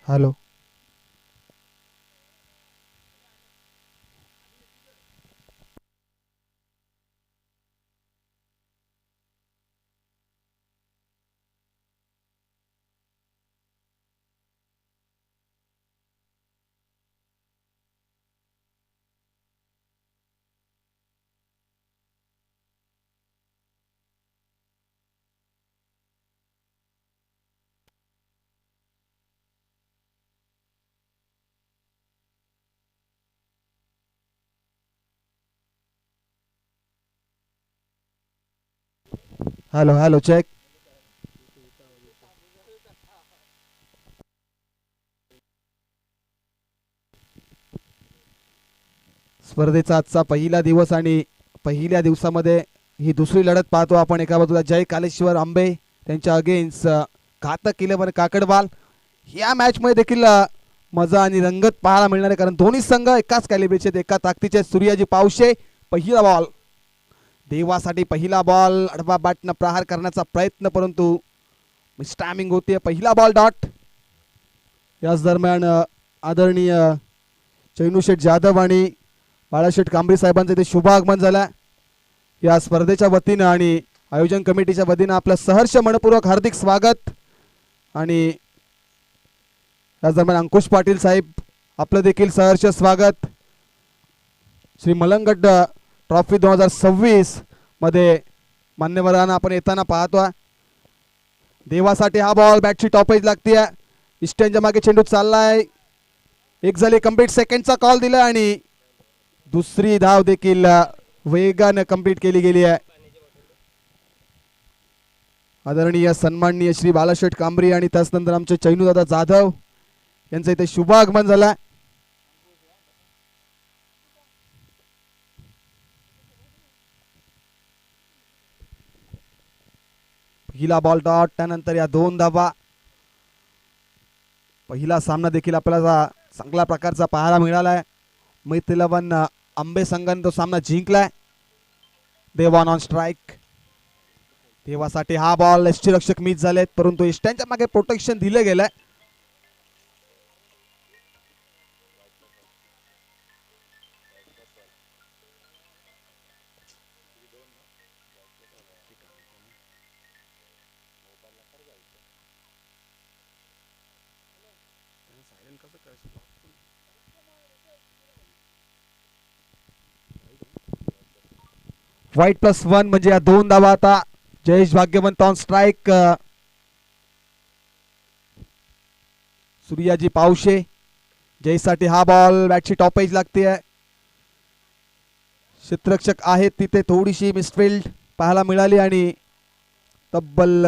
Hello. Hello hello check. स्पर्धेचा आजचा पहिला दिवस आणि पहिल्या दिवसामध्ये ही दुसरी लढत पाहतो आपण. एका बाजूला जय कालेश्वर आंबे त्यांच्या अगेन्स्ट घातक 11 काकडवाल. या मॅच मध्ये देखील मजा आणि रंगत पाहायला मिळणार आहे, कारण दोन्ही संघ एकाच कॅलिबरचे आहेत, एका ताकदीचे. सूर्याजी पावशे पहिला बॉल देवासाठी पहिला बॉल. आडवा बॅटनं प्रहार करण्याचा प्रयत्न, परंतु स्टॅमिंग होते. पहिला बॉल डॉट. याच दरम्यान आदरणीय चैनूशेठ जाधव आणि बाळाशेठ कांबळे साहेबांचं इथे शुभागमन झालं या स्पर्धेच्या वतीनं आणि आयोजन कमिटीच्या वतीनं. आपलं सहर्ष मनपूर्वक हार्दिक स्वागत. आणि याच दरम्यान अंकुश पाटील साहेब आपलं देखील सहर्ष स्वागत. श्री मलंगट ट्रॉफी 2026 मध्ये मान्यवरांना आपण येताना पाहतो. देवासाठी हा बॉल बॅटची टॉपेज लागते. इस्टनच्या मागे चेंडू चाललाय. एक झाली कंप्लीट. सेकंडचा कॉल दिला आणि दुसरी धाव देखील वेगाने कंप्लीट केली गेली आहे. आदरणीय सन्माननीय श्री बालाशेठ कांबरी आणि त्याचनंतर आमचे चैनूदादा जाधव यांचं इथे शुभागमन झालं. पहिला बॉल डॉट. त्यानंतर या 2 धावा. पहिला सामना देखील आपल्याला चांगल्या प्रकारचा पाहायला मिळाला आहे. मैत्रीलवन आंबे संघाने तो सामना जिंकलाय. देवान ऑन स्ट्राइक. देवासाठी हा बॉल. यष्टीरक्षक मिस झालेत, परंतु इष्टांच्या मागे प्रोटेक्शन दिलं गेलंय. व्हाईट +1 म्हणजे या 2 धावा. आता जयेश भाग्यवंत ऑन स्ट्राइक. सूर्याजी पावशे. जयसाठी हा बॉल. बॅटची टॉपेज लागते. क्षेत्ररक्षक आहेत तिथे थोडीशी मिसफिल्ड पाहायला मिळाली आणि तब्बल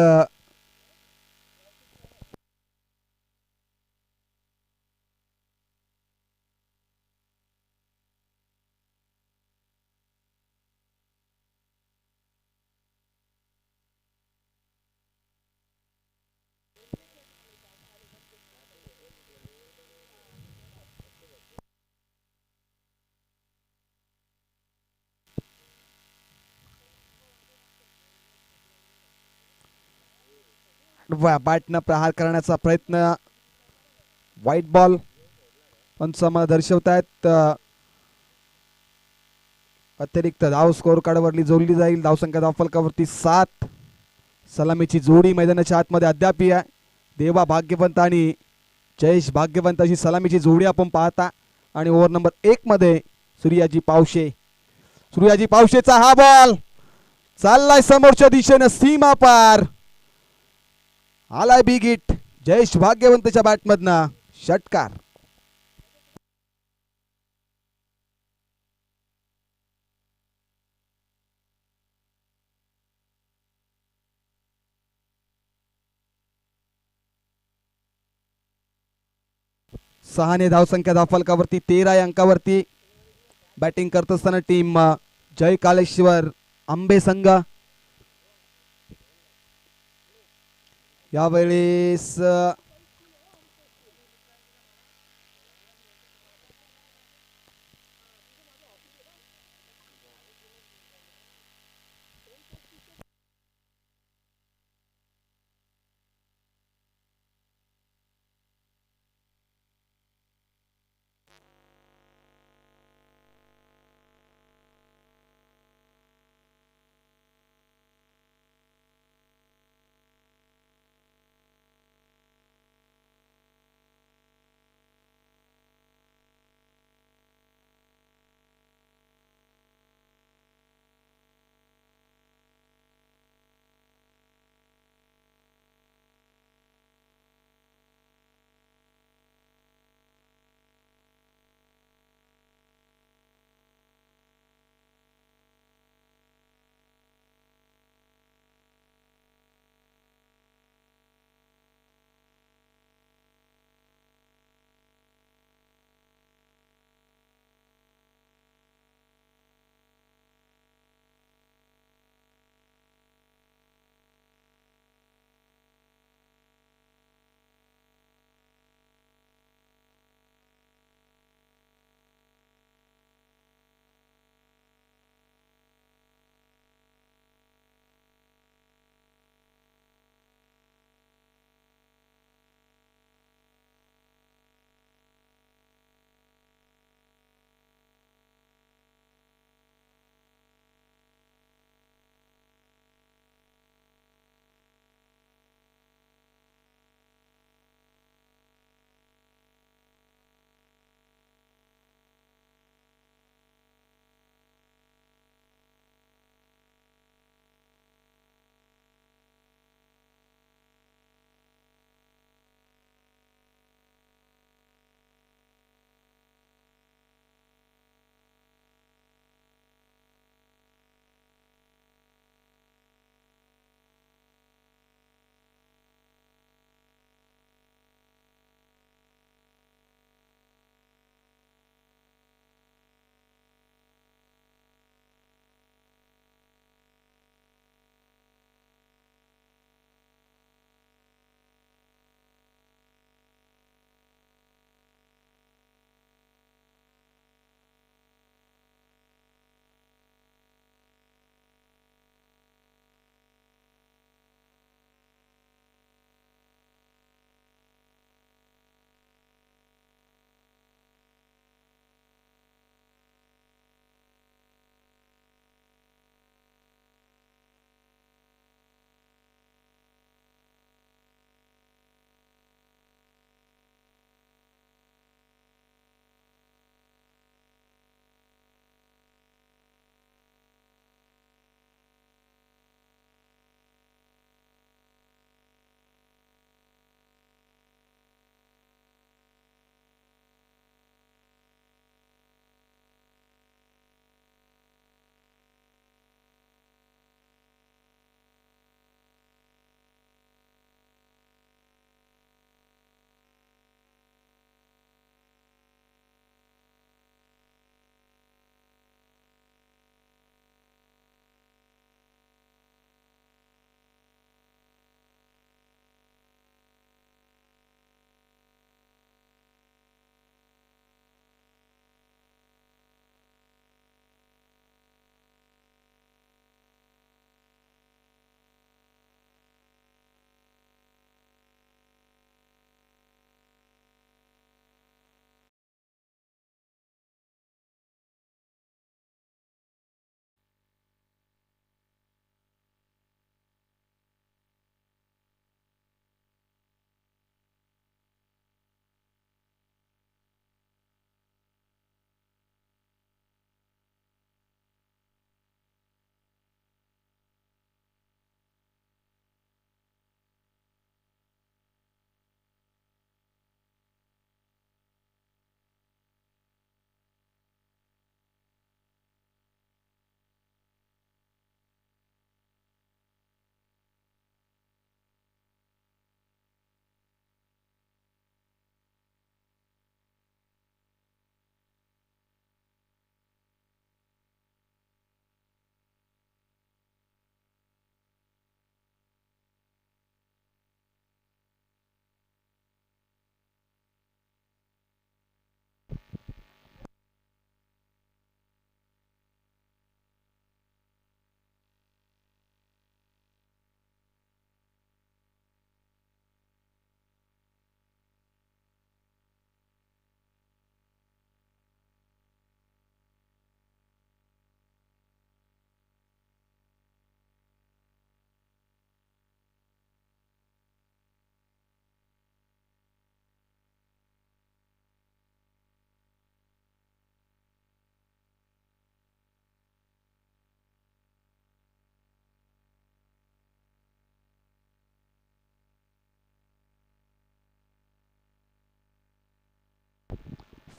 बॅटनं प्रहार करण्याचा प्रयत्न. व्हाईट बॉल पंच मला दर्शवतायत. अतिरिक्त धाव स्कोर कार्डवरली जोडली जाईल. धावसंख्या धावफलकावरती 7. सलामीची जोडी मैदानाच्या आतमध्ये अद्याप आहे. देवा भाग्यवंत आणि जयेश भाग्यवंत अशी सलामीची जोडी आपण पाहता. आणि ओव्हर नंबर 1 मध्ये सूर्याजी पावशे. सूर्याजी पावशेचा हा बॉल चाललाय समोरच्या दिशेनं सीमा पार. आलाय बिग हिट जयेश भाग्यवंतच्या बॅटमधनं. षटकार. 6 धावसंख्या धावफलकावरती 13 या अंकावरती बॅटिंग करत असताना टीम जय कालेश्वर आंबे संघ यावेळेस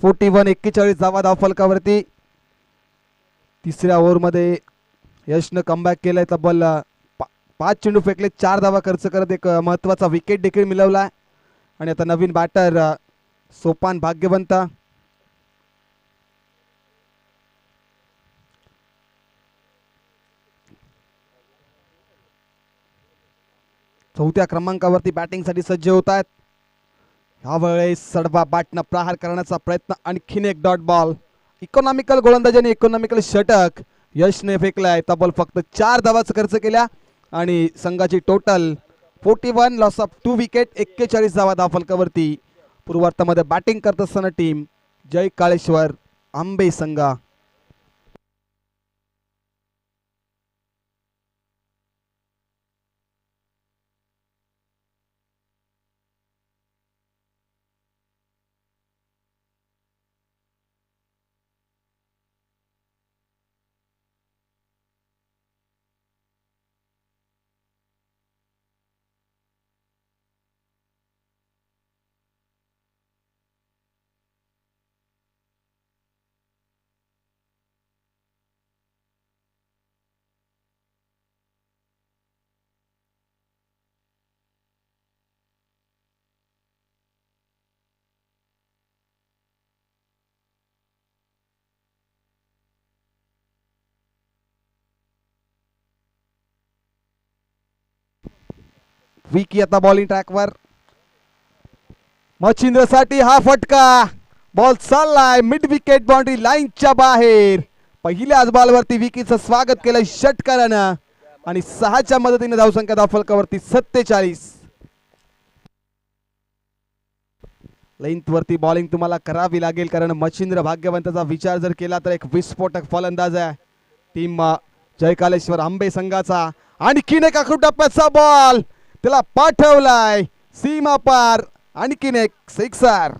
41 धावा धावफलकावरती. तिसऱ्या ओव्हरमध्ये यशनं कमबॅक केलंय. तब्बल 5 चेंडू फेकले, 4 धावा खर्च करत एक महत्वाचा विकेट देखील मिळवला. आणि आता नवीन बॅटर सोपान भाग्यवंत. चौथ्या क्रमांकावरती बॅटिंगसाठी सज्ज होत आहेत. ह्यावेळेस सडबा बॅटनं प्रहार करण्याचा प्रयत्न, आणखीन एक डॉट बॉल. इकॉनॉमिकल गोलंदाजी आणि इकॉनॉमिकल षटक यशने फेकलाय. तब्बल फक्त 4 धावाच खर्च केल्या आणि संघाची टोटल 41, लॉस ऑफ 2 विकेट, 41 धावा धावफलकावरती. पूर्वार्धामध्ये बॅटिंग करत असताना टीम जय काळेश्वर आंबे संघ. विकी आता बॉलिंग ट्रॅकवर. मच्छिंद्रसाठी हा फटका. बॉल चाललाय मिड विकेट बाउंड्री लाईनच्या बाहेर. पहिल्याच बॉलवरती विकीचं स्वागत केलंय षटकारानं आणि 6च्या मदतीने धावसंख्या धावफलकावरती 47. लेंथ वरती बॉलिंग तुम्हाला करावी लागेल, कारण मच्छिंद्र भाग्यवंताचा विचार जर केला तर एक विस्फोटक फलंदाज आहे टीम जय कालेश्वर आंबे संघाचा. आणखीन एक आखूड टप्प्याचा बॉल त्याला पाठवलाय सीमा पार. आणखीन एक सिक्सर.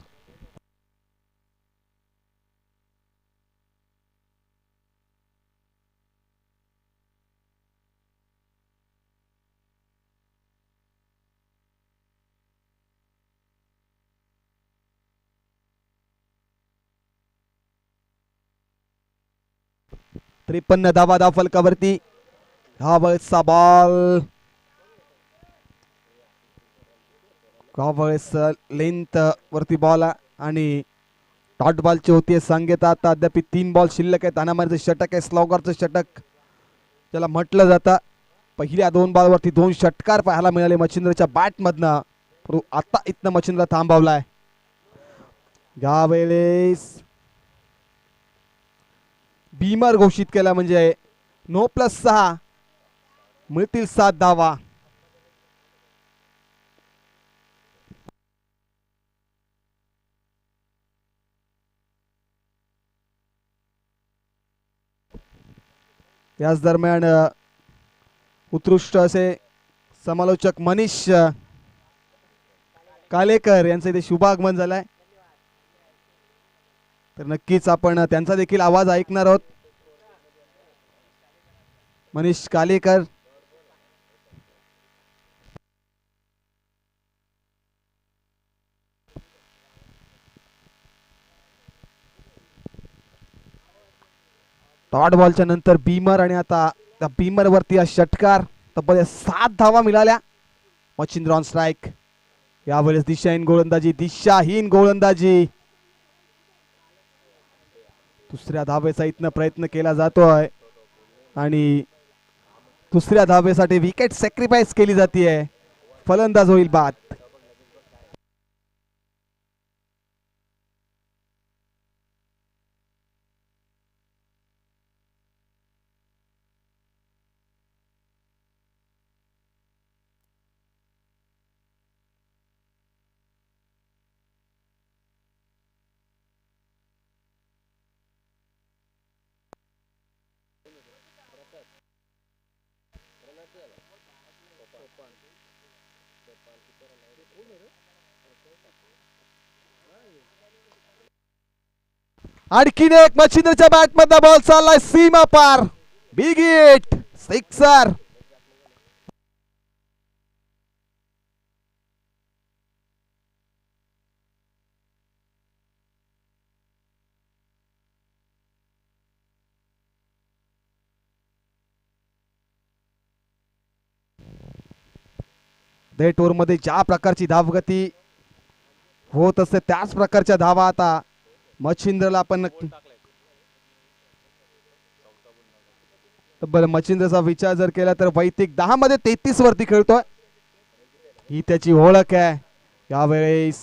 त्रेपन्न धावा धावफलकावरती. हा वेळेसचा बॉल, लेंथ वरती बॉल आणि डॉट बॉलची होती सांगता. आता अद्याप 3 बॉल शिल्लक आहेत. अनामारीचं षटक आहे, स्लॉगरचं षटक त्याला म्हटलं जातं. पहिल्या 2 बॉलवरती 2 षटकार पाहायला मिळाले मच्छिंद्रच्या बॅटमधनं. आता इथनं मच्छिंद्र थांबवलाय. यावेळेस बीमर घोषित केला म्हणजे 9+6 मिळतील 7 धावा. याच दरम्यान उत्कृष्ट असे समालोचक मनीष कालेकर यांचं इथे शुभागमन झालंय, तर नक्कीच आपण त्यांचा देखील आवाज ऐकणार आहोत. मनीष कालेकर डॉट बॉलच्या नंतर बीमर आणि आता त्या बीमर वरती षटकार. तब्बल 7 धावा मिळाल्या. Machhindra on strike. यावेळेस दिशाहीन गोलंदाजी. दुसऱ्या धावेचा इथनं प्रयत्न केला जातोय आणि दुसऱ्या धावेसाठी विकेट सॅक्रिफाईस केली जाते. फलंदाज होईल बाद. आणखीन एक मच्छिंद्रच्या बॅट मधला बॉल चाललाय सीमा पार. Big hit, sixer. That over मध्ये ज्या प्रकारची धावगती होत असते त्याच प्रकारच्या धावा आता मच्छिंद्रला आपण बरं. मच्छिंद्रचा विचार जर केला तर वैदिक 10 मध्ये 33 वरती खेळतोय, ही त्याची ओळख आहे. यावेळेस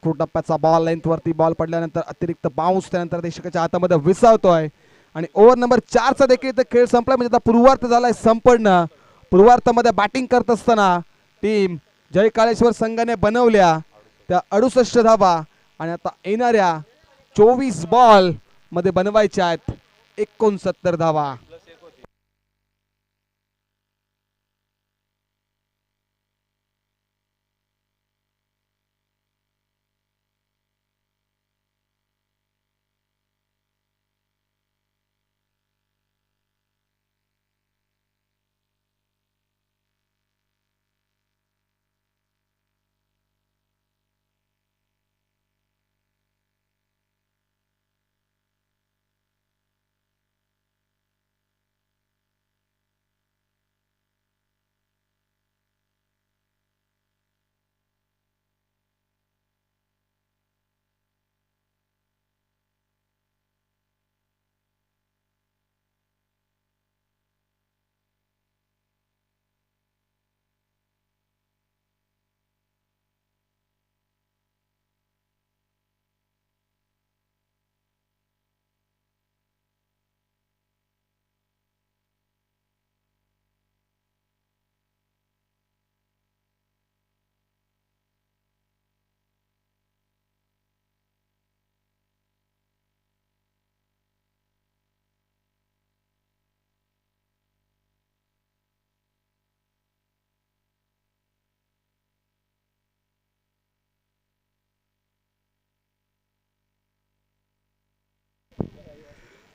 टप्प्याचा बॉल लेंथ वरती बॉल पडल्यानंतर अतिरिक्त बाउन्स त्यानंतर देशकाच्या हातामध्ये विसावतोय आणि ओव्हर नंबर 4 चा देखील खेळ संपला. म्हणजे आता पूर्वार्थ झालाय संपन्न. पूर्वार्थामध्ये बॅटिंग करत असताना टीम जय काळेश्वर संघाने बनवल्या त्या 68 धावा आणि आता येणाऱ्या 24 बॉल मध्ये बनवायच्या आहेत 69 धावा.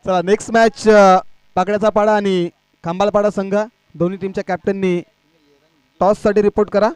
चला नेक्स्ट मॅच पाकड्याचा पाडा आणि खांबालपाडा संघ दोन्ही टीमच्या कॅप्टननी टॉस साठी रिपोर्ट करा.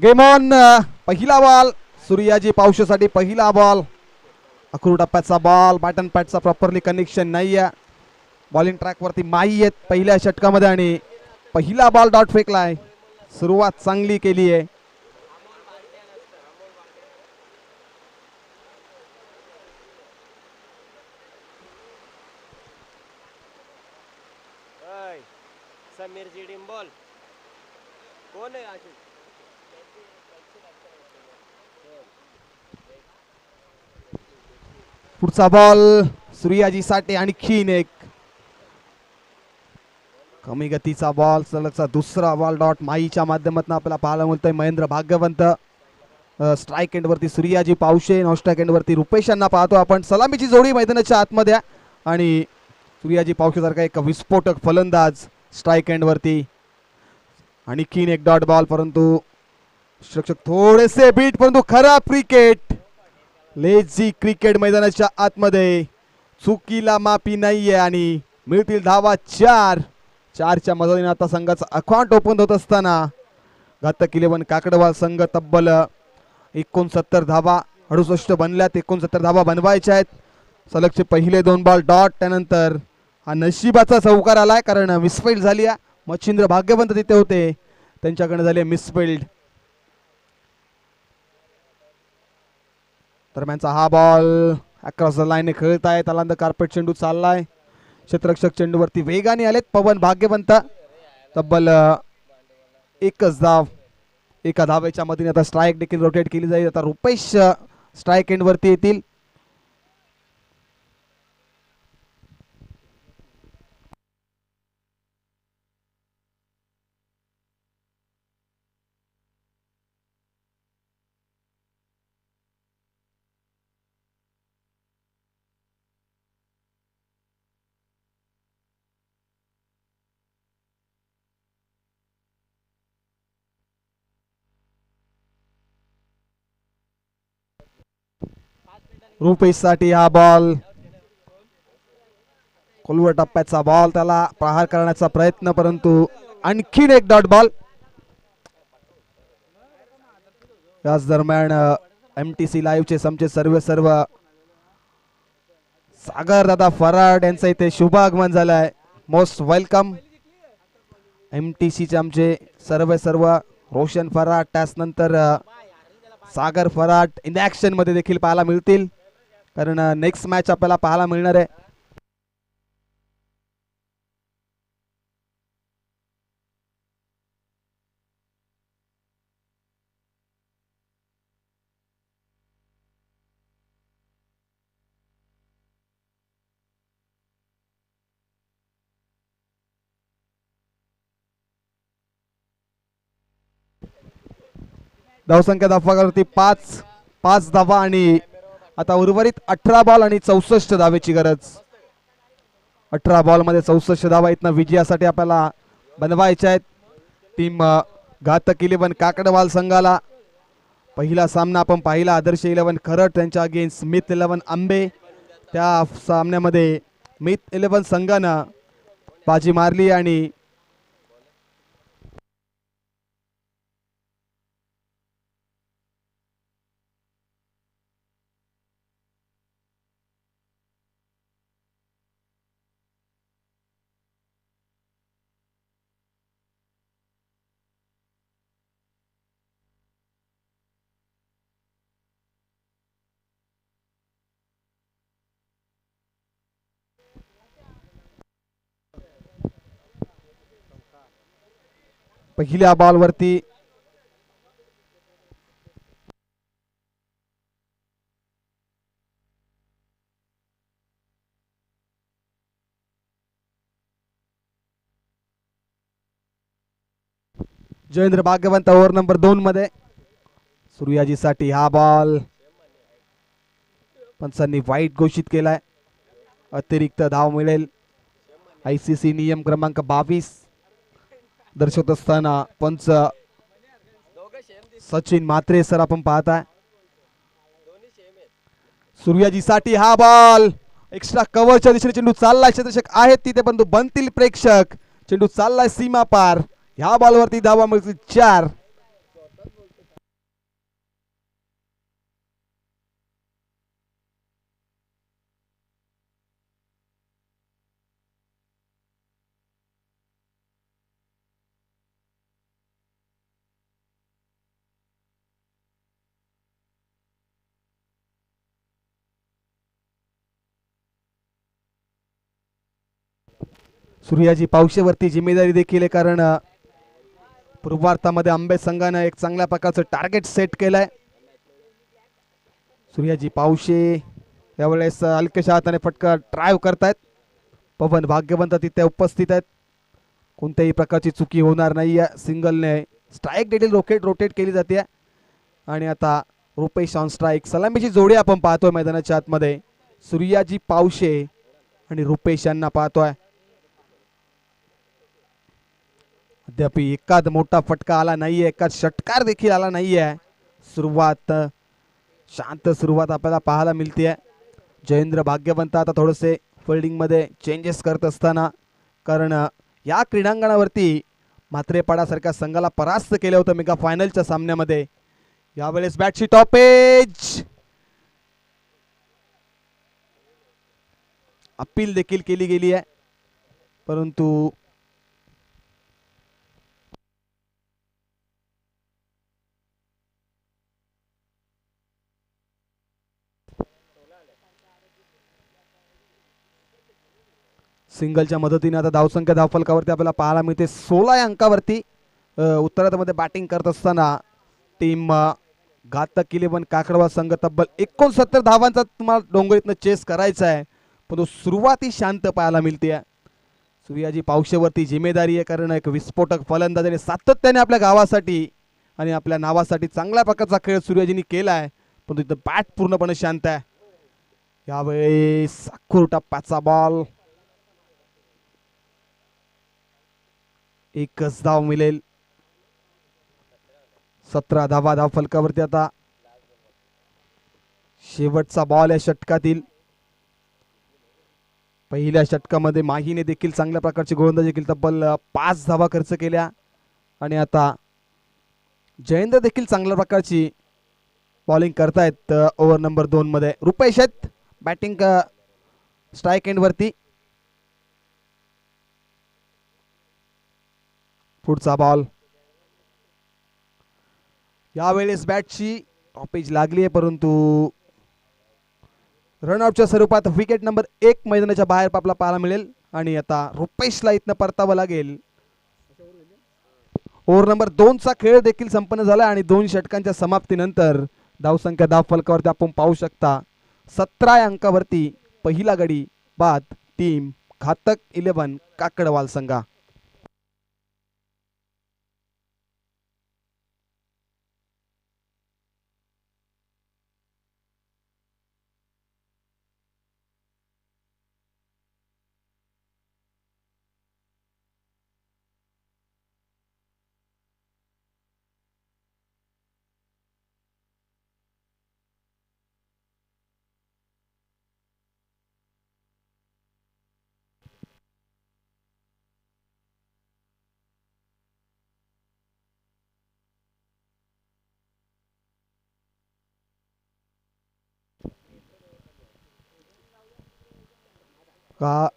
Game on. पहिला बॉल सूर्याजी पावशेसाठी पहिला बॉल. अकरू टप्प्याचा बॉल. बॅटन पॅटचा प्रॉपरली कनेक्शन नाही आहे. बॉलिंग ट्रॅक वरती माई आहेत पहिल्या षटकामध्ये आणि पहिला बॉल डॉट फेकलाय. सुरुवात चांगली केली आहे. समीर जी डिंबोल कोण आहे आशिष? पुढचा बॉल सूर्याजी साठी आणखीन एक कमी गतीचा बॉल. सलगचा दुसरा बॉल डॉट माईच्या माध्यमातून आपल्याला पाहायला मिळतोय. महेंद्र भाग्यवंत स्ट्राईक एंड वरती Suryaji Pawshe. Non strike end वरती रुपेशांना पाहतो आपण. सलामीची जोडी मैदानाच्या आतमध्ये आणि सूर्याजी पावशे सारखा एक विस्फोटक फलंदाज स्ट्राईक एंड वरती. आणखीन एक डॉट बॉल परंतु शिक्षक थोडेसे बीट परंतु खराब क्रिकेट. लेझी क्रिकेट मैदानाच्या आतमध्ये चुकीला माफी नाहीये आणि मिळतील धावा 4-4च्या मदतीने आता संघाचा अकाउंट ओपन होत असताना घातक 11 काकडवाल संघ तब्बल 69 धावा 68 बनल्यात. 69 धावा बनवायच्या आहेत. सलगचे पहिले 2 बॉल डॉट. त्यानंतर हा नशिबाचा चौकार आलाय कारण मिसफिल्ड झाली आहे. मच्छिंद्र भाग्यवंत तिथे होते त्यांच्याकडे झाले मिसफिल्ड. दरम्यानचा हा बॉल अक्रॉस द लाईन खेळत आहे. त्याला कार्पेट चेंडू चाललाय. क्षेत्ररक्षक चेंडूवरती वेगाने आलेत. पवन भाग्यवंत तब्बल एकच धाव. एका धावेच्या मदतीने आता स्ट्राईक देखील रोटेट केली जाईल. आता रुपेश स्ट्राईक एंड वरती येतील. रुपेश साठी हा बॉल खोलवर टप्प्याचा बॉल. त्याला प्रहार करण्याचा प्रयत्न परंतु आणखीन एक डॉट बॉल. याच दरम्यान MTC लाईव्हचे समचे सर्व सागर दादा फराड यांचं इथे शुभागमन झालंय. Most welcome. MTCचे आमचे सर्व रोशन फराड त्यानंतर सागर फराड इन ऍक्शन मध्ये देखील पाहायला मिळतील कारण नेक्स्ट मॅच आपल्याला पाहायला मिळणार आहे. धावसंख्या धावावरती 5 धावा आणि आता उर्वरित 18 बॉल आणि 64 धावेची गरज. 18 बॉल मध्ये 64 धावा इथनं विजयासाठी आपल्याला बनवायच्या आहेत. टीम घातक 11 काकडवाल संघाला पहिला सामना आपण पाहिला. आदर्श 11 खरड त्यांच्या अगेन्स्ट स्मिथ 11 आंबे. त्या सामन्यामध्ये स्मिथ 11 संघानं बाजी मारली आणि पहिल्या बॉलवरती जयेंद्र भाग्यवंत ओव्हर नंबर 2 मध्ये. सूर्याजी साठी हा बॉल पंचांनी वाईट घोषित केलाय. अतिरिक्त धाव मिळेल. ICC नियम क्रमांक 22 दर्शवत असताना पंच सचिन म्हात्रे सर आपण पाहताय. सूर्याजी साठी हा बॉल एक्स्ट्रा कव्हरच्या दिशेने चेंडू चाललाय. क्षेत्ररक्षक आहेत तिथे परंतु बनतील प्रेक्षक. चेंडू चाललाय सीमा पार. ह्या बॉलवरती धावा मिळतील 4. सूर्याजी पावशेवरती जिम्मेदारी देखील आहे, कारण पूर्वार्धामध्ये आंबे संघानं एक चांगल्या प्रकारचं टार्गेट सेट केलंय. सूर्याजी पावशे यावेळेस हलक्याशा हाताने फटका ड्राईव्ह करतायत. पवन भाग्यवंत तिथे उपस्थित आहेत. कोणत्याही प्रकारची चुकी होणार नाही. सिंगलने स्ट्राईक देखील रोटेट केली जाते. आणि आता रुपेश ऑन स्ट्राईक. सलामीची जोडी आपण पाहतोय मैदानाच्या आतमध्ये. सूर्याजी पावशे आणि रुपेश यांना पाहतोय. अद्याप एकाद मोठा फटका आला नाहीये, एकाद षटकार देखील आला नाहीये. शांत सुरुवात आपल्याला पाहायला मिळते. जयेंद्र भाग्यवंत आता थोडेसे फिल्डिंग मध्ये चेंजेस करत असताना, कारण या क्रीडांगणावरती म्हात्रेपाडासारख्या संघाला परास्त केलं होतं मेगा फायनलच्या सामन्यामध्ये. यावेळेस बॅटची टॉपेज अपील देखील केली गेली आहे, परंतु सिंगलच्या मदतीने आता धावसंख्या धावफलकावरती आपल्याला पाहायला मिळते 16 या अंकावरती. उत्तरार्धामध्ये बॅटिंग करत असताना टीम घातक 11 काकडवा संघ तब्बल 69 धावांचा तुम्हाला डोंगरीतनं चेस करायचा आहे, पण सुरुवाती शांत पाहायला मिळते. सूर्याजी पावशेवरती जिम्मेदारी आहे, कारण एक विस्फोटक फलंदाजाने सातत्याने आपल्या गावासाठी आणि आपल्या नावासाठी चांगल्या प्रकारचा खेळ सूर्याजींनी केला आहे, पण तिथं बॅट पूर्णपणे शांत आहे. यावेळेस साखूर टप्प्याचा बॉल, एकच धाव मिळेल. 17 धावा धाव फलकावरती. आता शेवटचा बॉल या षटकातील. पहिल्या षटकामध्ये माहीने देखील चांगल्या प्रकारची गोलंदाजी केली, तब्बल 5 धावा खर्च केल्या. आणि आता जयेंद्र देखील चांगल्या प्रकारची बॉलिंग करतायत ओव्हर नंबर 2 मध्ये. रुपेश आहेत बॅटिंग स्ट्राईक एंड वरती. पुढचा बॉल. यावेळेस बॅटची टॉपेज लागली आहे, परंतु रनआउटच्या स्वरूपात विकेट नंबर 1 मैदानाच्या बाहेर आपल्याला पाहायला मिळेल. आणि आता रुपेशला इथनं परतावं लागेल. ओव्हर नंबर 2 चा खेळ देखील संपन्न झाला आणि 2 षटकांच्या समाप्तीनंतर धावसंख्या धाव फलकावरती आपण पाहू शकता 17 या अंकावरती पहिला गडी बाद टीम घातक 11 काकडवाल संघा. का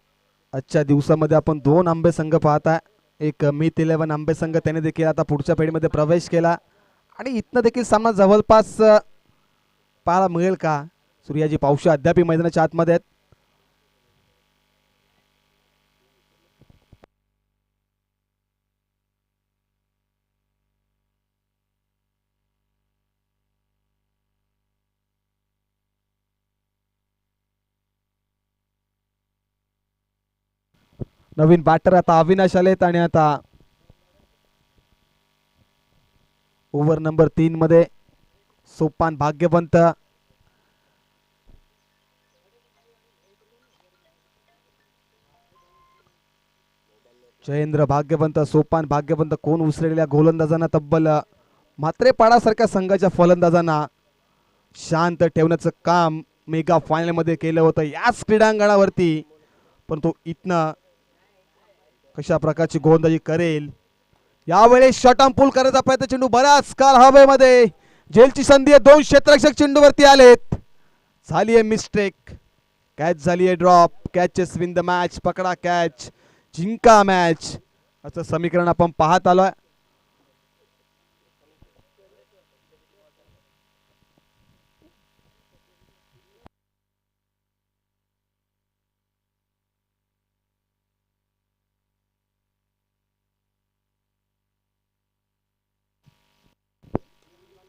आजच्या दिवसामध्ये आपण 2 आंबे संघ पाहताय. एक मीत 11 आंबे संघ त्याने देखील आता पुढच्या फेरीमध्ये प्रवेश केला आणि इथनं देखील सामना जवळपास पाहायला मिळेल का. सूर्याजी पावशे अद्याप मैदानाच्या आतमध्ये आहेत. नवीन बॅटर आता अविनाश आलेत आणि आता ओव्हर नंबर 3 मध्ये सोपान भाग्यवंत. जयेंद्र भाग्यवंत, सोपान भाग्यवंत कोण उसळलेल्या गोलंदाजांना तब्बल म्हात्रेपाडासारख्या संघाच्या फलंदाजांना शांत ठेवण्याचं काम मेगा फायनल मध्ये केलं होतं याच क्रीडांगणावरती, परंतु इथनं कशा प्रकारची गोलंदाजी करेल. यावेळेस शॉर्ट पूल करायचा प्रयत्न, चेंडू बराच काल हवेमध्ये, झेलची संधी आहे. 2 क्षेत्ररक्षक चेंडूवरती आलेत. झाली आहे मिस्टेक, कॅच झाली आहे drop. Catches win the match, पकडा कॅच जिंका मॅच असं समीकरण आपण पाहत आलोय.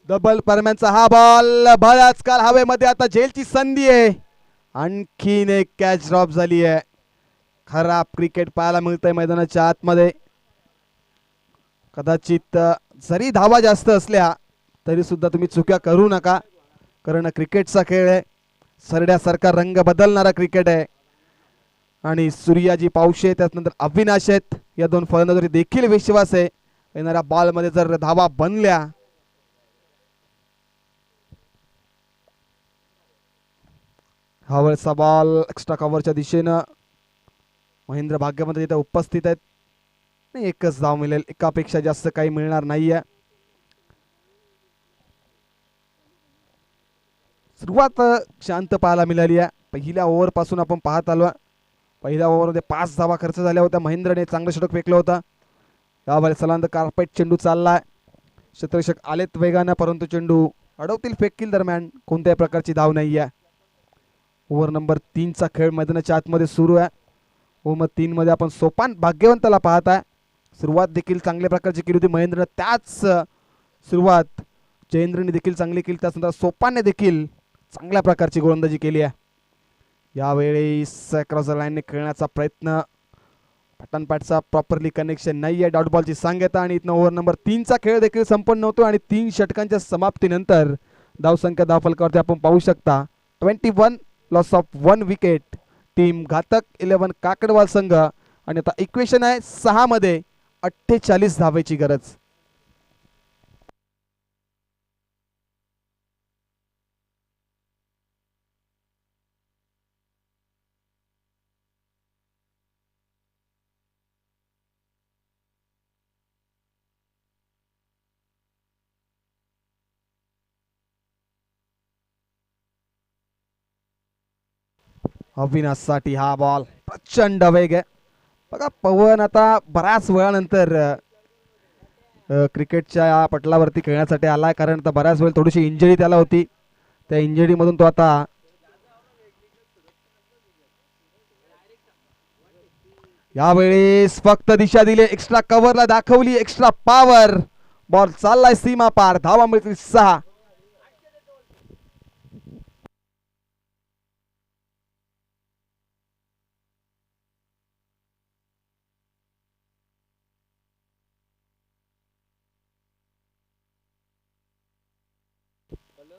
डबल परम्यांचा हा बॉल बराच काल हवेमध्ये, आता झेलची संधी आहे. आणखीन एक कॅच ड्रॉप झाली आहे. खराब क्रिकेट पाहायला मिळतंय मैदानाच्या आतमध्ये. कदाचित जरी धावा जास्त असल्या तरी सुद्धा तुम्ही चुक्या करू नका, कारण क्रिकेटचा खेळ आहे. सरड्यासारखा रंग बदलणारा क्रिकेट आहे. आणि सूर्याजी पावशे त्यानंतर अविनाश आहेत, या दोन फलंदाजांवर देखील विश्वास आहे. येणाऱ्या बॉलमध्ये जर धावा बनल्या, हावळचा बॉल एक्स्ट्रा कव्हरच्या दिशेनं. महेंद्र भाग्यमध्ये तिथे उपस्थित आहेत. एकच धाव मिळेल, एकापेक्षा जास्त काही मिळणार नाहीये. सुरुवात शांत पाहायला मिळाली आहे. पहिल्या ओव्हर पासून आपण पाहत आलो. पहिल्या ओव्हरमध्ये 5 धावा खर्च झाल्या होत्या. महेंद्रने चांगलं षटक फेकलं होतं. यावेळेस सलांद कार्पेट चेंडू चाललाय. क्षेत्ररक्षक आलेत वेगानं, परंतु चेंडू अडवतील फेकील दरम्यान कोणत्याही प्रकारची धाव नाही आहे. ओव्हर नंबर 3चा खेळ मैदानाच्या आतमध्ये सुरू आहे. ओव्हर 3 मध्ये आपण सोपान भाग्यवंताला पाहत आहे. सुरुवात देखील चांगल्या प्रकारची केली होती महेंद्रने, त्याच सुरुवात जयेंद्रने देखील चांगली केली. त्यानंतर सोपानने देखील चांगल्या प्रकारची गोलंदाजी केली आहे. यावेळेस क्रॉस लाईनने खेळण्याचा प्रयत्न, पटनपॅटचा प्रॉपरली कनेक्शन नाही आहे. डॉट बॉलची सांगता आणि इथनं ओव्हर नंबर 3चा खेळ देखील संपन्न होतो. आणि 3 षटकांच्या समाप्तीनंतर धावसंख्या धावफलकावरती आपण पाहू शकता 21 लॉस ऑफ 1 विकेट. टीम घातक 11 काकडवाल संघ. आणि आता इक्वेशन आहे 6 मध्ये 48 धावेची गरज. अविनाशसाठी हा बॉल प्रचंड वेग आहे. बघा पवन आता बऱ्याच वेळानंतर क्रिकेटच्या पटलावरती खेळण्यासाठी आलाय, कारण आता बऱ्याच वेळ थोडीशी इंजरी त्याला होती. त्या इंजरी मधून तो आता यावेळेस फक्त दिशा दिली, एक्स्ट्रा कव्हरला दाखवली एक्स्ट्रा पॉवर. बॉल चाललाय सीमा पार, धावा मिळतील 6.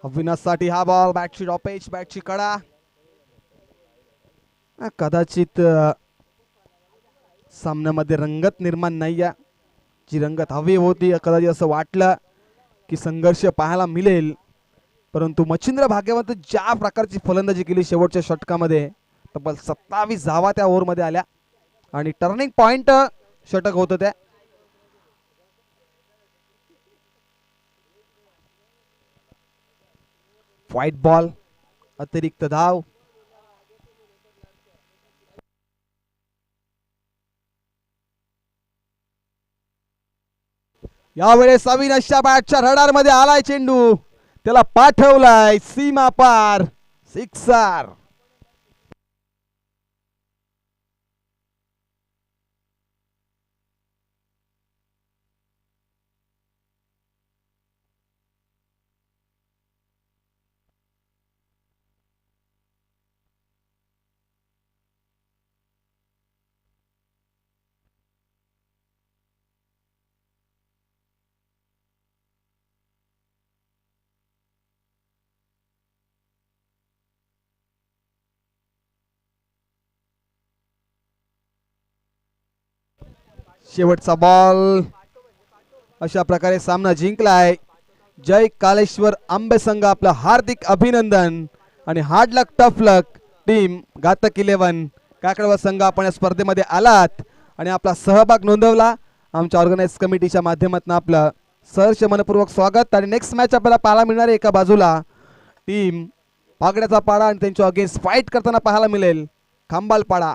अविनाशसाठी हा बॉल, बॅटची डॉपेज, बॅटची कडा. कदाचित सामन्यामध्ये रंगत निर्माण नाही आहे जी रंगत हवी होती. कदाचित असं वाटलं की संघर्ष पाहायला मिळेल, परंतु मच्छिंद्र भाग्यवंत ज्या प्रकारची फलंदाजी केली शेवटच्या षटकामध्ये, तब्बल 27 धावा त्या ओव्हरमध्ये आल्या आणि टर्निंग पॉइंट षटक होतं त्या. व्हाईट बॉल, अतिरिक्त धाव. यावेळेस अविनाशच्या बॅटच्या रडार मध्ये आलाय चेंडू, त्याला पाठवलाय सीमा पार, सिक्सर. शेवटचा बॉल. अशा प्रकारे सामना जिंकलाय. जय कालेश्वर आंबे संघ आपलं हार्दिक अभिनंदन. आणि हार्ड लक टफ लक टीम घातक 11 काकडवा संघ, आपण या स्पर्धेमध्ये आलात आणि आपला सहभाग नोंदवला. आमच्या ऑर्गनाइज कमिटीच्या माध्यमातून आपलं सहर्ष मनपूर्वक स्वागत. आणि नेक्स्ट मॅच आपल्याला पाहायला मिळणार आहे, एका बाजूला टीम पागड्याचा पाडा आणि त्यांच्या अगेन्स्ट फाईट करताना पाहायला मिळेल खंबालपाडा.